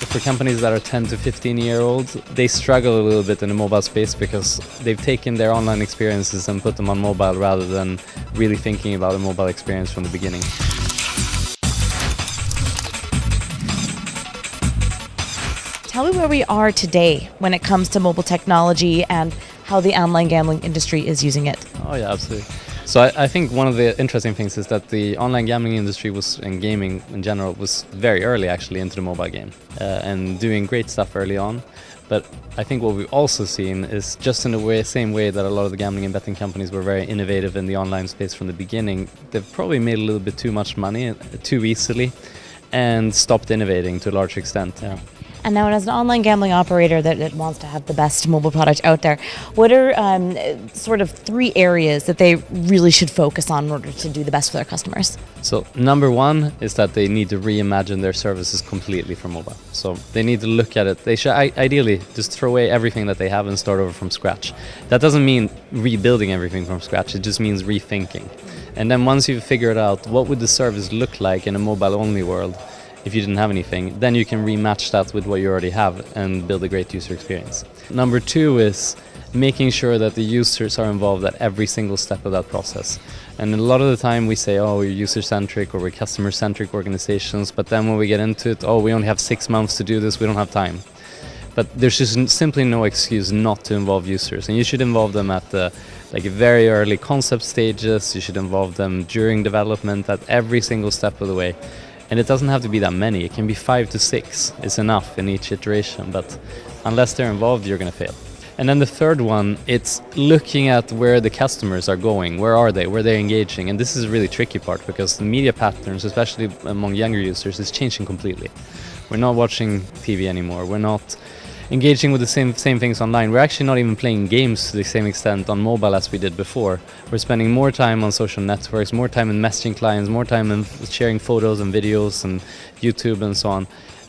For companies that are 10 to 15 year old, they struggle a little bit in the mobile space because they've taken their online experiences and put them on mobile rather than really thinking about a mobile experience from the beginning. Tell me where we are today when it comes to mobile technology and how the online gambling industry is using it. Oh yeah, absolutely. So I think one of the interesting things is that the online gambling industry and gaming in general was very early actually into the mobile game and doing great stuff early on. But I think what we've also seen is just in the same way that a lot of the gambling and betting companies were very innovative in the online space from the beginning, they've probably made a little bit too much money too easily and stopped innovating to a large extent. Yeah. And now, as an online gambling operator that wants to have the best mobile product out there, what are sort of 3 areas that they really should focus on in order to do the best for their customers? So number 1 is that they need to reimagine their services completely for mobile. So they need to look at it. They should ideally just throw away everything that they have and start over from scratch. That doesn't mean rebuilding everything from scratch. It just means rethinking. And then once you've figured out what would the service look like in a mobile-only world, if you didn't have anything, then you can rematch that with what you already have and build a great user experience. Number 2 is making sure that the users are involved at every single step of that process. And a lot of the time we say, oh, we're user-centric or we're customer-centric organizations, but then when we get into it, oh, we only have 6 months to do this, we don't have time. But there's just simply no excuse not to involve users, and you should involve them at the very early concept stages. You should involve them during development at every single step of the way. And it doesn't have to be that many. It can be 5 to 6. It's enough in each iteration. But unless they're involved, you're going to fail. And then the third one, it's looking at where the customers are going. Where are they? Where they're engaging? And this is a really tricky part because the media patterns, especially among younger users, is changing completely. We're not watching TV anymore. We're not engaging with the same things online. We're actually not even playing games to the same extent on mobile as we did before. We're spending more time on social networks, more time in messaging clients, more time in sharing photos and videos and YouTube and so on.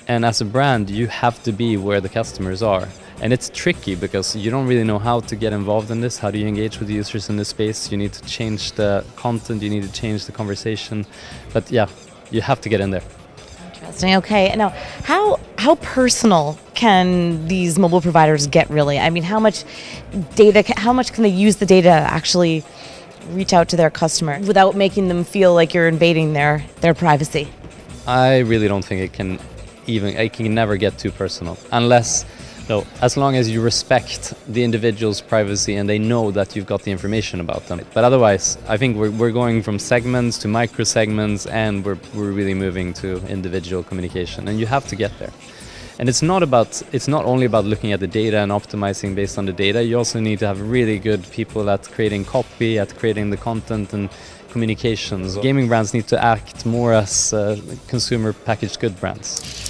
And as a brand, you have to be where the customers are. And it's tricky because you don't really know how to get involved in this. How do you engage with the users in this space? You need to change the content, you need to change the conversation. But yeah, you have to get in there. Interesting. Okay. Now, how personal can these mobile providers get, really? I mean, how much can they use the data to actually reach out to their customer without making them feel like you're invading their privacy? I really don't think it can never get too personal as long as you respect the individual's privacy and they know that you've got the information about them. But otherwise, I think we're going from segments to micro segments, and we're really moving to individual communication, and you have to get there. And it's not only about looking at the data and optimizing based on the data. You also need to have really good people at creating copy, at creating the content and communications. Gaming brands need to act more as consumer packaged good brands.